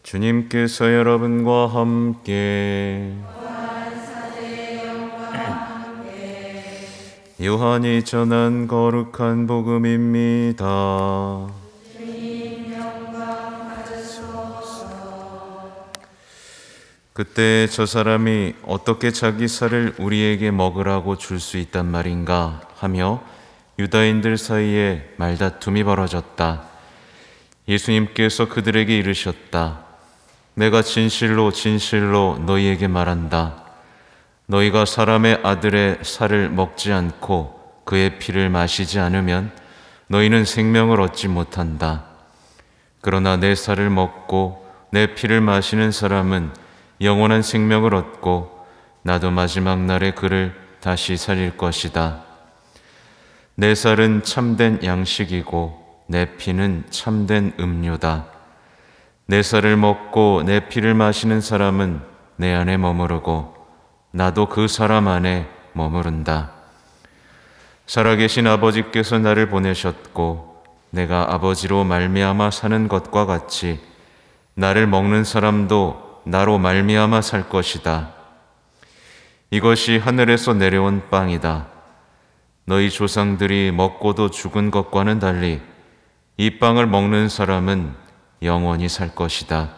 주님께서 여러분과 함께 요한이 전한 거룩한 복음입니다. 그때 저 사람이 어떻게 자기 살을 우리에게 먹으라고 줄 수 있단 말인가 하며 유다인들 사이에 말다툼이 벌어졌다. 예수님께서 그들에게 이르셨다. 내가 진실로 진실로 너희에게 말한다. 너희가 사람의 아들의 살을 먹지 않고 그의 피를 마시지 않으면 너희는 생명을 얻지 못한다. 그러나 내 살을 먹고 내 피를 마시는 사람은 영원한 생명을 얻고 나도 마지막 날에 그를 다시 살릴 것이다. 내 살은 참된 양식이고 내 피는 참된 음료다. 내 살을 먹고 내 피를 마시는 사람은 내 안에 머무르고 나도 그 사람 안에 머무른다. 살아계신 아버지께서 나를 보내셨고 내가 아버지로 말미암아 사는 것과 같이 나를 먹는 사람도 나로 말미암아 살 것이다. 이것이 하늘에서 내려온 빵이다. 너희 조상들이 먹고도 죽은 것과는 달리 이 빵을 먹는 사람은 영원히 살 것이다.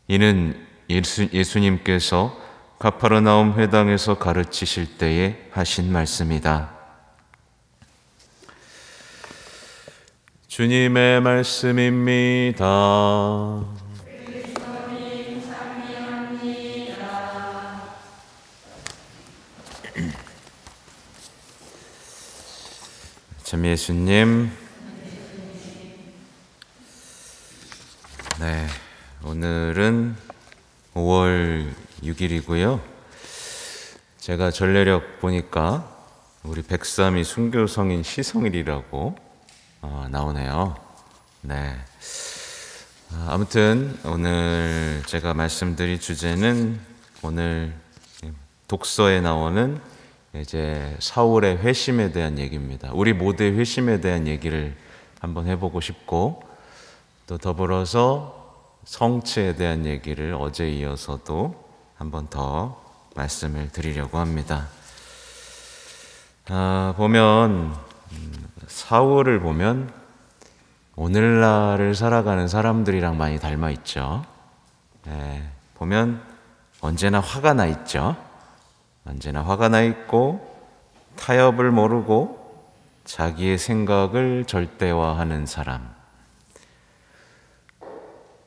이는 예수님께서 가파르나움 회당에서 가르치실 때에 하신 말씀이다. 주님의 말씀입니다. 참 예수님, 네, 오늘은 5월 6일이고요. 제가 전례력 보니까 우리 103이 순교성인 시성일이라고 나오네요. 네. 아무튼 오늘 제가 말씀드릴 주제는 오늘 독서에 나오는 이제 사울의 회심에 대한 얘기입니다. 우리 모두의 회심에 대한 얘기를 한번 해보고 싶고 또 더불어서 성취에 대한 얘기를 어제 이어서도 한번 더 말씀을 드리려고 합니다. 보면 사울을 보면 오늘날을 살아가는 사람들이랑 많이 닮아 있죠. 보면 언제나 화가 나 있죠. 언제나 화가 나 있고 타협을 모르고 자기의 생각을 절대화하는 사람.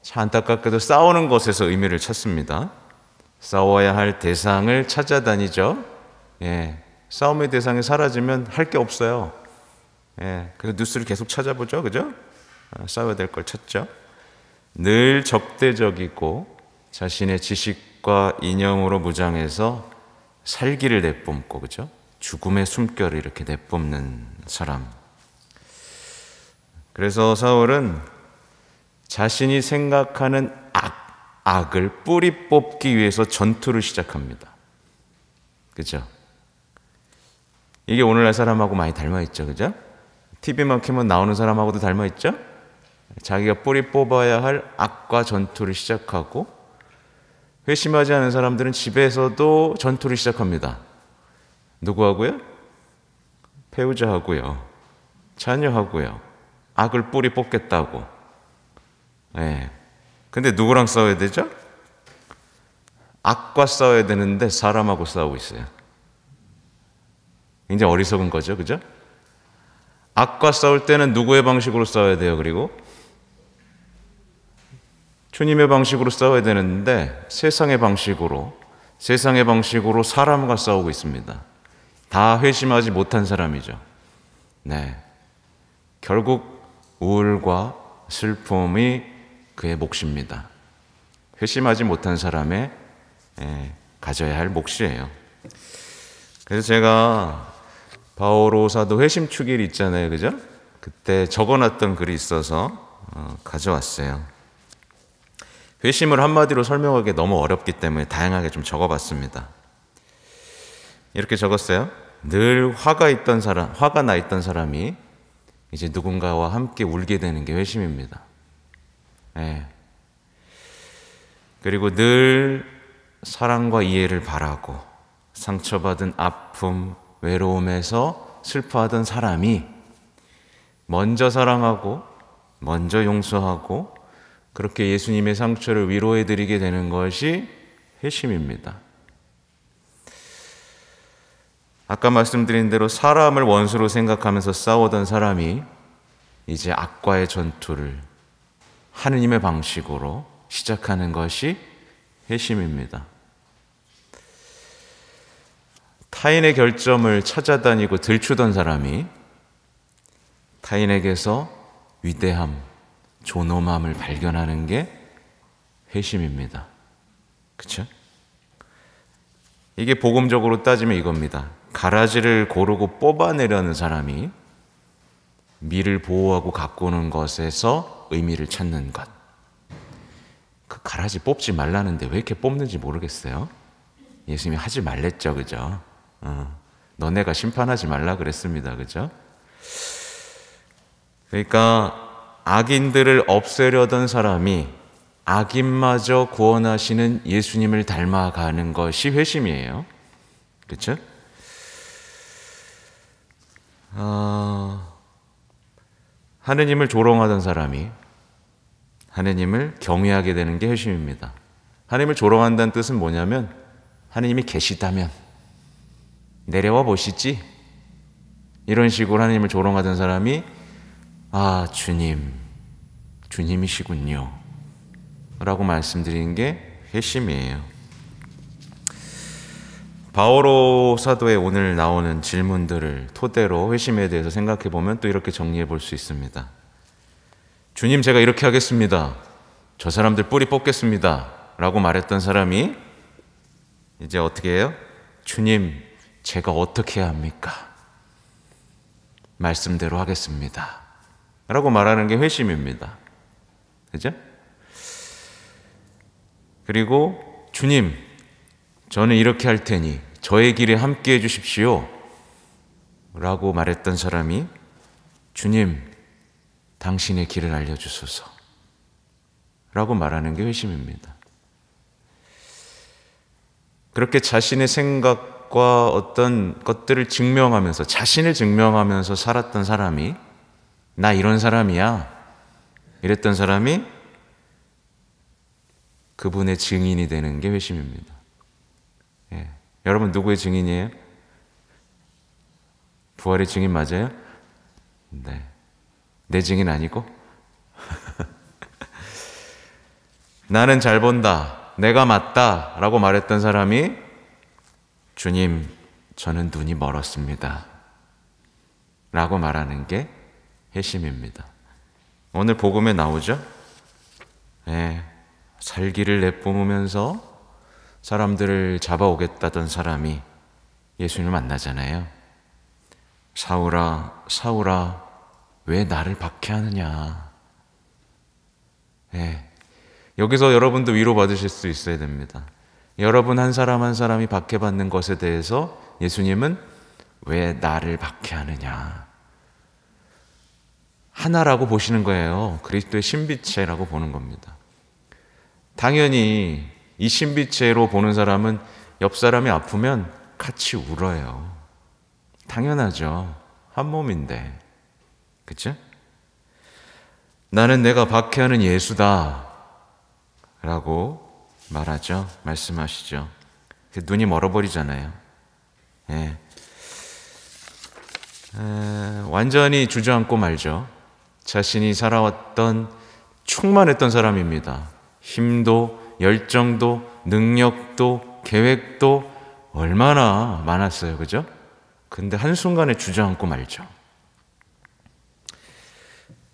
참 안타깝게도 싸우는 것에서 의미를 찾습니다. 싸워야 할 대상을 찾아다니죠. 싸움의 대상이 사라지면 할 게 없어요. 그래서 뉴스를 계속 찾아보죠. 그죠? 싸워야 될 걸 찾죠. 늘 적대적이고 자신의 지식과 이념으로 무장해서 살기를 내뿜고, 그죠? 죽음의 숨결을 이렇게 내뿜는 사람. 그래서 사울은 자신이 생각하는 악을 뿌리 뽑기 위해서 전투를 시작합니다. 그죠? 이게 오늘날 사람하고 많이 닮아있죠. 그죠? TV만 켜면 나오는 사람하고도 닮아있죠? 자기가 뿌리 뽑아야 할 악과 전투를 시작하고, 회심하지 않은 사람들은 집에서도 전투를 시작합니다. 누구하고요? 배우자하고요. 자녀하고요. 악을 뿌리 뽑겠다고. 근데 누구랑 싸워야 되죠? 악과 싸워야 되는데 사람하고 싸우고 있어요. 굉장히 어리석은 거죠. 그죠? 악과 싸울 때는 누구의 방식으로 싸워야 돼요? 그리고 주님의 방식으로 싸워야 되는데 세상의 방식으로 사람과 싸우고 있습니다. 다 회심하지 못한 사람이죠. 결국 우울과 슬픔이 그의 몫입니다. 회심하지 못한 사람의 가져야 할 몫이에요. 그래서 제가 바오로 사도 회심 축일 있잖아요. 그죠? 그때 적어놨던 글이 있어서 가져왔어요. 회심을 한마디로 설명하기 너무 어렵기 때문에 다양하게 좀 적어봤습니다. 이렇게 적었어요. 늘 화가 나 있던 사람이 이제 누군가와 함께 울게 되는 게 회심입니다. 그리고 늘 사랑과 이해를 바라고 상처받은 아픔, 외로움에서 슬퍼하던 사람이 먼저 사랑하고 먼저 용서하고 그렇게 예수님의 상처를 위로해드리게 되는 것이 회심입니다. 아까 말씀드린 대로 사람을 원수로 생각하면서 싸우던 사람이 이제 악과의 전투를 하느님의 방식으로 시작하는 것이 회심입니다. 타인의 결점을 찾아다니고 들추던 사람이 타인에게서 위대함, 존엄함을 발견하는 게 회심입니다. 그렇죠? 이게 복음적으로 따지면 이겁니다. 가라지를 고르고 뽑아내려는 사람이 미를 보호하고 가꾸는 것에서 의미를 찾는 것. 그 가라지 뽑지 말라는데 왜 이렇게 뽑는지 모르겠어요. 예수님이 하지 말랬죠, 그죠? 너네가 심판하지 말라 그랬습니다, 그죠? 그러니까 악인들을 없애려던 사람이 악인마저 구원하시는 예수님을 닮아가는 것이 회심이에요. 그렇죠? 하느님을 조롱하던 사람이 하느님을 경외하게 되는 게 회심입니다. 하느님을 조롱한다는 뜻은 뭐냐면 하느님이 계시다면 내려와 보시지? 이런 식으로 하느님을 조롱하던 사람이 아, 주님이시군요 라고 말씀드린 게 회심이에요. 바오로 사도의 오늘 나오는 질문들을 토대로 회심에 대해서 생각해 보면 또 이렇게 정리해 볼 수 있습니다. 주님, 제가 이렇게 하겠습니다. 저 사람들 뿌리 뽑겠습니다. 라고 말했던 사람이 이제 어떻게 해요? 주님, 제가 어떻게 해야 합니까? 말씀대로 하겠습니다. 라고 말하는 게 회심입니다. 그죠? 그리고 주님, 저는 이렇게 할 테니 저의 길에 함께 해주십시오 라고 말했던 사람이 주님, 당신의 길을 알려주소서 라고 말하는 게 회심입니다. 그렇게 자신의 생각과 어떤 것들을 증명하면서 자신을 증명하면서 살았던 사람이 나 이런 사람이야 이랬던 사람이 그분의 증인이 되는 게 회심입니다. 예. 여러분 누구의 증인이에요? 부활의 증인 맞아요? 네. 내 증인 아니고? 나는 잘 본다. 내가 맞다. 라고 말했던 사람이 주님, 저는 눈이 멀었습니다. 라고 말하는 게 회심입니다. 오늘 복음에 나오죠? 네. 살기를 내뿜으면서 사람들을 잡아오겠다던 사람이 예수님을 만나잖아요. 사울아, 사울아, 왜 나를 박해하느냐. 네. 여기서 여러분도 위로받으실 수 있어야 됩니다. 여러분 한 사람 한 사람이 박해받는 것에 대해서 예수님은 왜 나를 박해하느냐. 하나라고 보시는 거예요. 그리스도의 신비체라고 보는 겁니다. 당연히 이 신비체로 보는 사람은 옆 사람이 아프면 같이 울어요. 당연하죠. 한 몸인데. 그쵸? 나는 내가 박해하는 예수다 라고 말하죠. 말씀하시죠. 눈이 멀어버리잖아요. 예. 완전히 주저앉고 말죠. 자신이 살아왔던 충만했던 사람입니다. 힘도 열정도 능력도 계획도 얼마나 많았어요. 그죠? 근데 한순간에 주저앉고 말죠.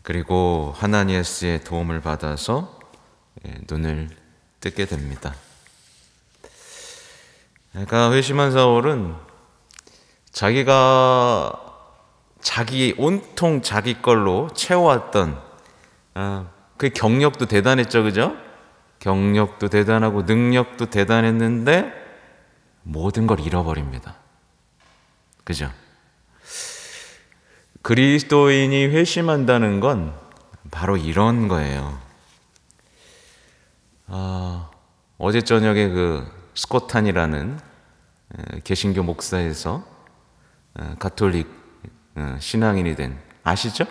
그리고 하나니아스의 도움을 받아서 눈을 뜨게 됩니다. 그러니까 회심한 사울은 자기가 온통 자기 걸로 채워왔던 그 경력도 대단했죠. 그죠? 경력도 대단하고 능력도 대단했는데 모든 걸 잃어버립니다. 그죠? 그리스도인이 회심한다는 건 바로 이런 거예요. 어제 저녁에 그 스코탄이라는 개신교 목사에서 가톨릭 신앙인이 된, 아시죠?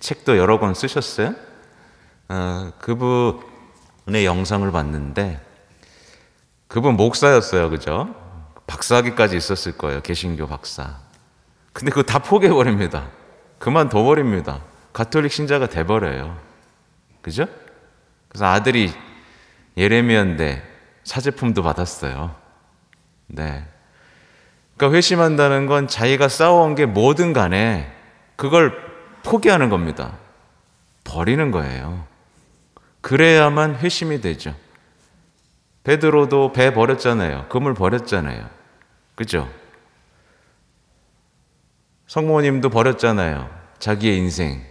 책도 여러 권 쓰셨어요. 그분의 영상을 봤는데 그분 목사였어요. 그죠? 박사학위까지 있었을 거예요. 개신교 박사. 근데 그거 다 포기해버립니다. 그만둬버립니다. 가톨릭 신자가 돼버려요. 그죠? 그래서 아들이 예레미야인데 사제품도 받았어요. 네. 그러니까 회심한다는 건 자기가 쌓아온 게 뭐든 간에 그걸 포기하는 겁니다. 버리는 거예요. 그래야만 회심이 되죠. 베드로도 배 버렸잖아요. 그물 버렸잖아요. 그죠? 성모님도 버렸잖아요. 자기의 인생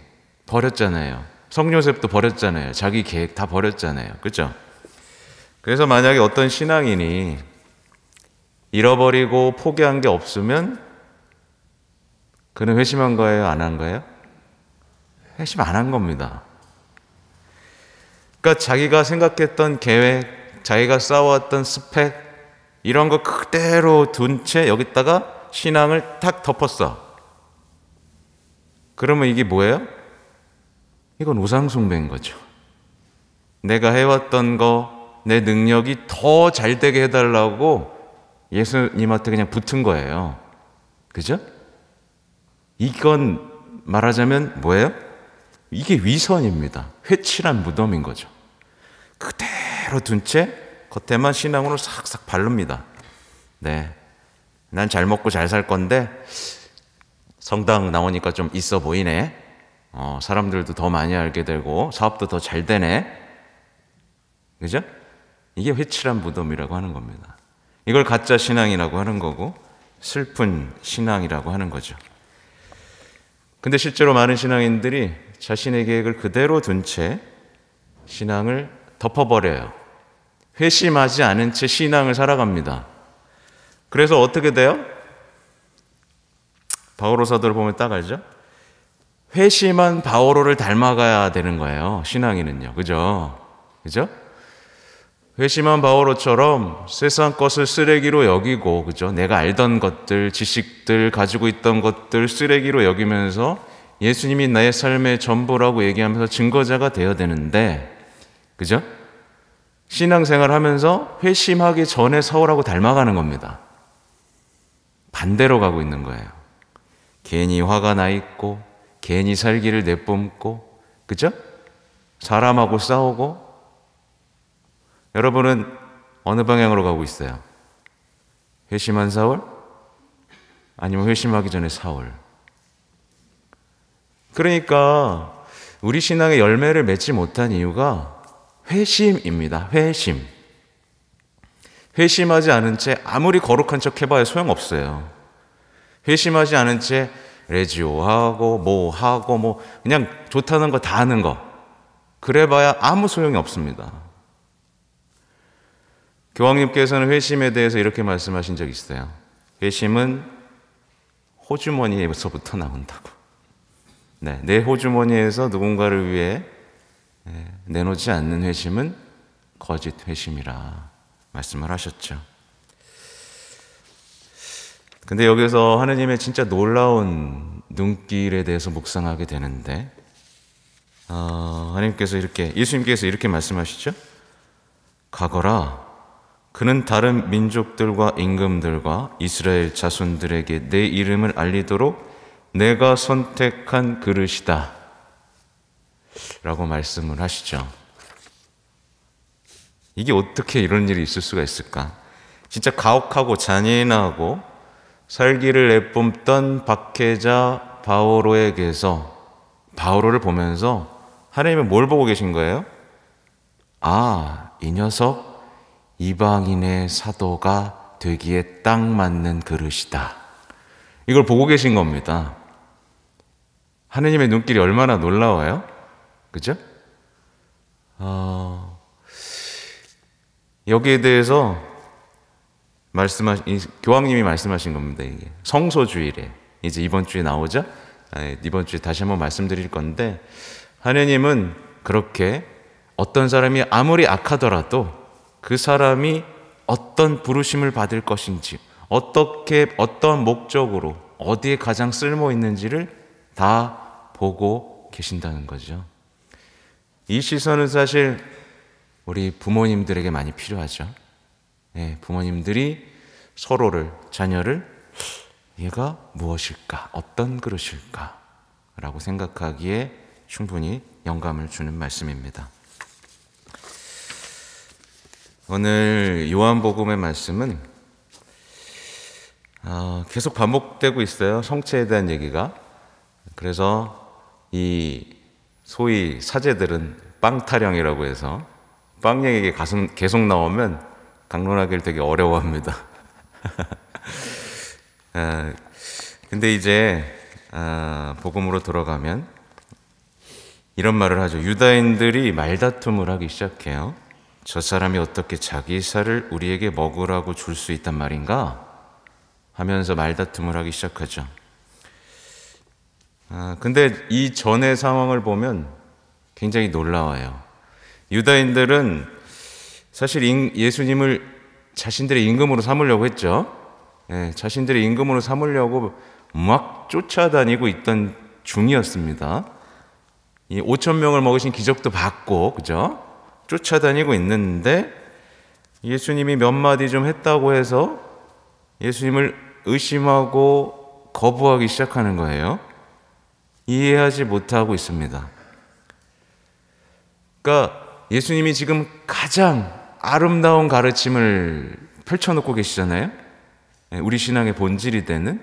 버렸잖아요. 성요셉도 버렸잖아요. 자기 계획 다 버렸잖아요. 그죠? 그래서 만약에 어떤 신앙인이 잃어버리고 포기한 게 없으면 그는 회심한 거예요? 안 한 거예요? 회심 안 한 겁니다. 그러니까 자기가 생각했던 계획, 자기가 쌓아왔던 스펙 이런 거 그대로 둔 채 여기다가 신앙을 탁 덮었어. 그러면 이게 뭐예요? 이건 우상숭배인 거죠. 내가 해왔던 거, 내 능력이 더 잘 되게 해달라고 예수님한테 그냥 붙은 거예요. 그죠? 이건 말하자면 뭐예요? 이게 위선입니다. 회칠한 무덤인 거죠. 그대로 둔 채 겉에만 신앙으로 싹싹 바릅니다. 네, 난 잘 먹고 잘 살 건데 성당 나오니까 좀 있어 보이네. 사람들도 더 많이 알게 되고 사업도 더 잘 되네. 그죠? 이게 회칠한 무덤이라고 하는 겁니다. 이걸 가짜 신앙이라고 하는 거고 슬픈 신앙이라고 하는 거죠. 근데 실제로 많은 신앙인들이 자신의 계획을 그대로 둔 채 신앙을 덮어버려요. 회심하지 않은 채 신앙을 살아갑니다. 그래서 어떻게 돼요? 바오로 사도를 보면 딱 알죠? 회심한 바오로를 닮아가야 되는 거예요. 신앙인은요. 그죠? 그죠? 회심한 바오로처럼 세상 것을 쓰레기로 여기고, 그죠? 내가 알던 것들, 지식들, 가지고 있던 것들 쓰레기로 여기면서 예수님이 나의 삶의 전부라고 얘기하면서 증거자가 되어야 되는데, 그죠? 신앙생활 하면서 회심하기 전에 사울하고 닮아가는 겁니다. 반대로 가고 있는 거예요. 괜히 화가 나 있고, 괜히 살기를 내뿜고, 그죠? 사람하고 싸우고. 여러분은 어느 방향으로 가고 있어요? 회심한 사울? 아니면 회심하기 전에 사울? 그러니까 우리 신앙의 열매를 맺지 못한 이유가 회심입니다. 회심. 회심하지 않은 채 아무리 거룩한 척 해봐야 소용없어요. 회심하지 않은 채 레지오하고 뭐 그냥 좋다는 거 다 하는 거, 그래봐야 아무 소용이 없습니다. 교황님께서는 회심에 대해서 이렇게 말씀하신 적이 있어요. 회심은 호주머니에서부터 나온다고. 네, 내 호주머니에서 누군가를 위해 내놓지 않는 회심은 거짓 회심이라 말씀을 하셨죠. 근데 여기서 하느님의 진짜 놀라운 눈길에 대해서 묵상하게 되는데, 하나님께서 예수님께서 이렇게 말씀하시죠. 가거라, 그는 다른 민족들과 임금들과 이스라엘 자손들에게 내 이름을 알리도록 내가 선택한 그릇이다 라고 말씀을 하시죠. 이게 어떻게 이런 일이 있을 수가 있을까? 진짜 가혹하고 잔인하고 살기를 내뿜던 박해자 바오로에게서, 바오로를 보면서 하나님은 뭘 보고 계신 거예요? 이 녀석 이방인의 사도가 되기에 딱 맞는 그릇이다. 이걸 보고 계신 겁니다. 하느님의 눈길이 얼마나 놀라워요? 그죠? 여기에 대해서 교황님이 말씀하신 겁니다. 이게 성소주일에 이제 이번 주에 나오죠? 이번 주에 다시 한번 말씀드릴 건데, 하느님은 그렇게 어떤 사람이 아무리 악하더라도 그 사람이 어떤 부르심을 받을 것인지, 어떻게, 어떤 목적으로, 어디에 가장 쓸모 있는지를 다 보고 계신다는 거죠. 이 시선은 사실 우리 부모님들에게 많이 필요하죠. 부모님들이 서로를, 자녀를 얘가 무엇일까, 어떤 그릇일까 라고 생각하기에 충분히 영감을 주는 말씀입니다. 오늘 요한복음의 말씀은 계속 반복되고 있어요. 성체에 대한 얘기가. 그래서 이 소위 사제들은 빵타령이라고 해서 빵 얘기가 계속 나오면 강론하기를 되게 어려워합니다. 근데 이제 복음으로 돌아가면 이런 말을 하죠. 유다인들이 말다툼을 하기 시작해요. 저 사람이 어떻게 자기 살을 우리에게 먹으라고 줄 수 있단 말인가? 하면서 말다툼을 하기 시작하죠. 근데 이 전의 상황을 보면 굉장히 놀라워요. 유다인들은 사실 예수님을 자신들의 임금으로 삼으려고 했죠. 자신들의 임금으로 삼으려고 막 쫓아다니고 있던 중이었습니다. 이 5,000명을 먹으신 기적도 받고, 그죠? 쫓아다니고 있는데 예수님이 몇 마디 좀 했다고 해서 예수님을 의심하고 거부하기 시작하는 거예요. 이해하지 못하고 있습니다. 그러니까 예수님이 지금 가장 아름다운 가르침을 펼쳐놓고 계시잖아요. 우리 신앙의 본질이 되는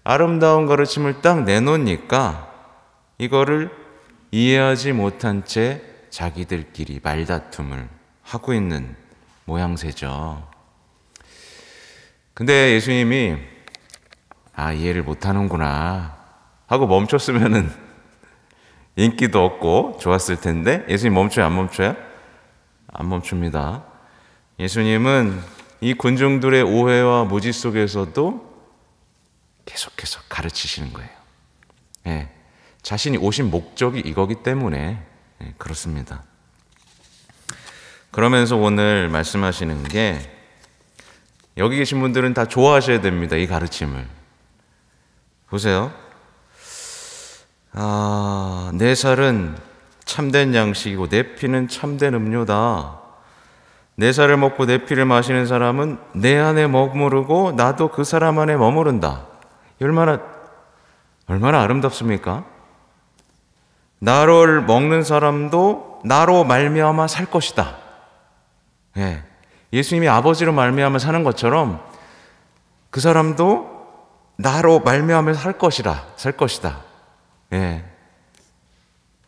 아름다운 가르침을 딱 내놓으니까 이거를 이해하지 못한 채 자기들끼리 말다툼을 하고 있는 모양새죠. 근데 예수님이 이해를 못하는구나 하고 멈췄으면은 인기도 없고 좋았을 텐데 예수님 멈춰요, 안 멈춰요? 안 멈춥니다. 예수님은 이 군중들의 오해와 무지 속에서도 계속해서 가르치시는 거예요. 자신이 오신 목적이 이거기 때문에 그렇습니다. 그러면서 오늘 말씀하시는 게 여기 계신 분들은 다 좋아하셔야 됩니다. 이 가르침을. 보세요. 내 살은 참된 양식이고 내 피는 참된 음료다. 내 살을 먹고 내 피를 마시는 사람은 내 안에 머무르고 나도 그 사람 안에 머무른다. 얼마나 아름답습니까? 나를 먹는 사람도 나로 말미암아 살 것이다. 예수님이 아버지로 말미암아 사는 것처럼 그 사람도 나로 말미암아 살 것이다.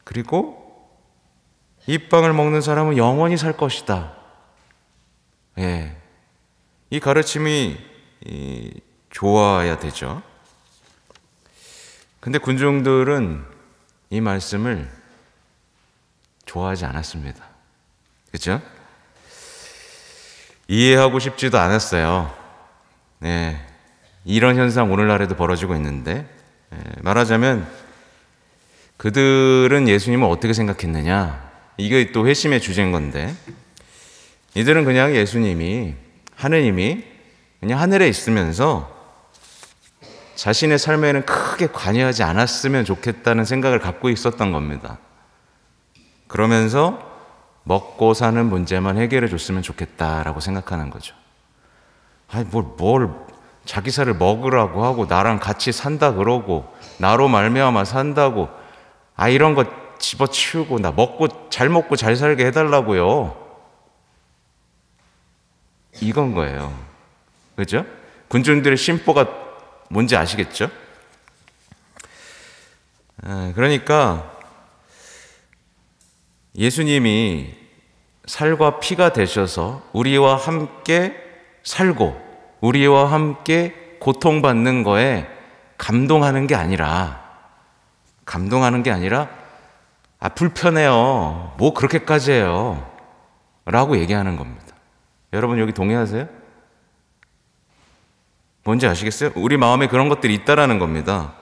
그리고 이 빵을 먹는 사람은 영원히 살 것이다. 이 가르침이 좋아야 되죠. 근데 군중들은 이 말씀을 좋아하지 않았습니다. 그렇죠? 이해하고 싶지도 않았어요. 이런 현상 오늘날에도 벌어지고 있는데 말하자면 그들은 예수님을 어떻게 생각했느냐, 이게 또 회심의 주제인 건데 이들은 그냥 예수님이, 하느님이 그냥 하늘에 있으면서 자신의 삶에는 크게 관여하지 않았으면 좋겠다는 생각을 갖고 있었던 겁니다. 그러면서 먹고 사는 문제만 해결해 줬으면 좋겠다라고 생각하는 거죠. 뭘 자기 살을 먹으라고 하고 나랑 같이 산다 그러고 나로 말미암아 산다고 이런 거 집어치우고 나 잘 먹고 잘 살게 해달라고요. 이건 거예요. 그죠? 군중들의 심보가 뭔지 아시겠죠? 그러니까 예수님이 살과 피가 되셔서 우리와 함께 살고 우리와 함께 고통받는 거에 감동하는 게 아니라 불편해요. 뭐 그렇게까지 해요. 라고 얘기하는 겁니다. 여러분 여기 동의하세요? 뭔지 아시겠어요? 우리 마음에 그런 것들이 있다라는 겁니다.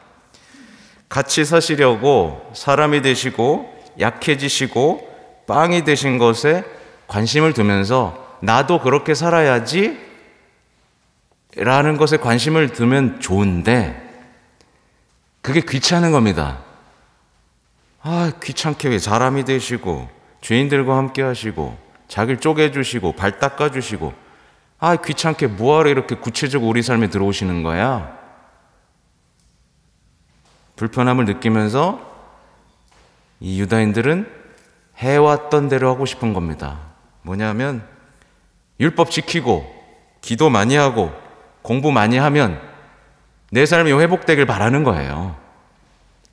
같이 사시려고 사람이 되시고 약해지시고 빵이 되신 것에 관심을 두면서 나도 그렇게 살아야지 라는 것에 관심을 두면 좋은데 그게 귀찮은 겁니다. 귀찮게 왜 사람이 되시고 죄인들과 함께 하시고 자기를 쪼개주시고 발 닦아주시고 귀찮게 뭐하러 이렇게 구체적으로 우리 삶에 들어오시는 거야? 불편함을 느끼면서 이 유다인들은 해왔던 대로 하고 싶은 겁니다. 뭐냐면 율법 지키고 기도 많이 하고 공부 많이 하면 내 삶이 회복되길 바라는 거예요.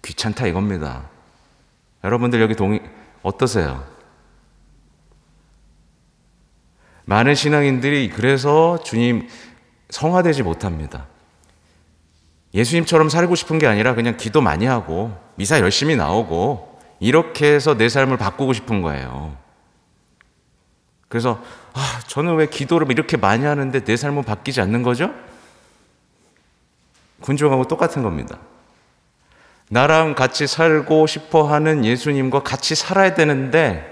귀찮다 이겁니다. 여러분들 여기 어떠세요? 많은 신앙인들이 그래서 주님 성화되지 못합니다. 예수님처럼 살고 싶은 게 아니라 그냥 기도 많이 하고 미사 열심히 나오고 이렇게 해서 내 삶을 바꾸고 싶은 거예요. 그래서 저는 왜 기도를 이렇게 많이 하는데 내 삶은 바뀌지 않는 거죠? 군중하고 똑같은 겁니다. 나랑 같이 살고 싶어 하는 예수님과 같이 살아야 되는데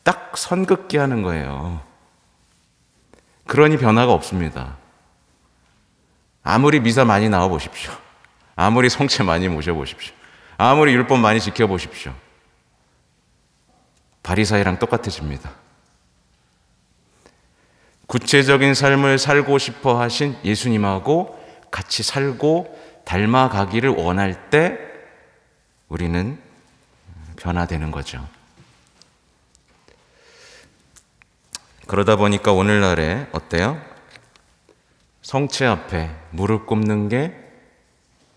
딱 선긋기 하는 거예요. 그러니 변화가 없습니다. 아무리 미사 많이 나와 보십시오. 아무리 성체 많이 모셔보십시오. 아무리 율법 많이 지켜보십시오. 바리사이랑 똑같아집니다. 구체적인 삶을 살고 싶어 하신 예수님하고 같이 살고 닮아가기를 원할 때 우리는 변화되는 거죠. 그러다 보니까 오늘날에 어때요? 성체 앞에 무릎 꿇는 게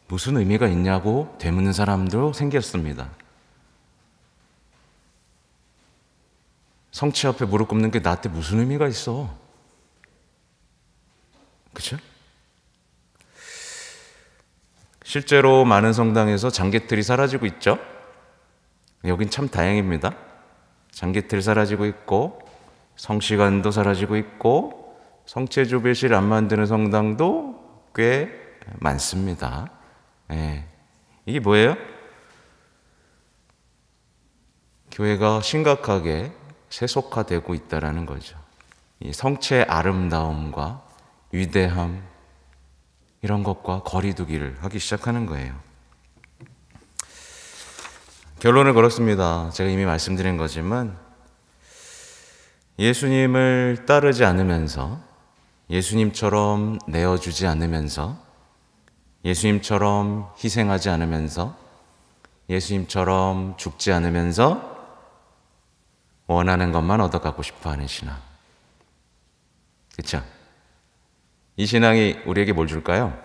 무슨 의미가 있냐고 되묻는 사람도 생겼습니다. 성체 앞에 무릎 꿇는 게 나한테 무슨 의미가 있어? 그쵸? 실제로 많은 성당에서 장개틀이 사라지고 있죠? 여긴 참 다행입니다. 장개틀 사라지고 있고 성시간도 사라지고 있고 성체조배실 안 만드는 성당도 꽤 많습니다. 이게 뭐예요? 교회가 심각하게 세속화되고 있다는 거죠. 이 성체의 아름다움과 위대함 이런 것과 거리두기를 하기 시작하는 거예요. 결론을 그렇습니다. 제가 이미 말씀드린 거지만 예수님을 따르지 않으면서 예수님처럼 내어주지 않으면서 예수님처럼 희생하지 않으면서 예수님처럼 죽지 않으면서 원하는 것만 얻어가고 싶어하는 신앙. 그렇죠? 이 신앙이 우리에게 뭘 줄까요?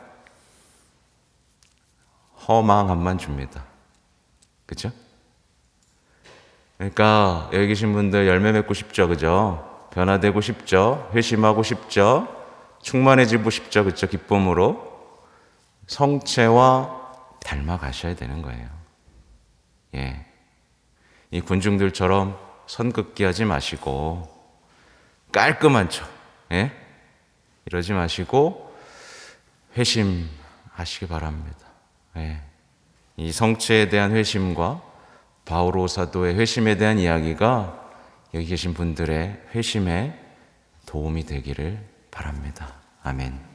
허망함만 줍니다. 그렇죠? 그러니까 여기 계신 분들 열매 맺고 싶죠, 그죠? 변화되고 싶죠, 회심하고 싶죠, 충만해지고 싶죠, 그렇죠? 기쁨으로 성체와 닮아가셔야 되는 거예요. 이 군중들처럼 선긋기 하지 마시고 깔끔한 척, 이러지 마시고 회심하시기 바랍니다. 이 성체에 대한 회심과 바오로 사도의 회심에 대한 이야기가 여기 계신 분들의 회심에 도움이 되기를 바랍니다. 아멘.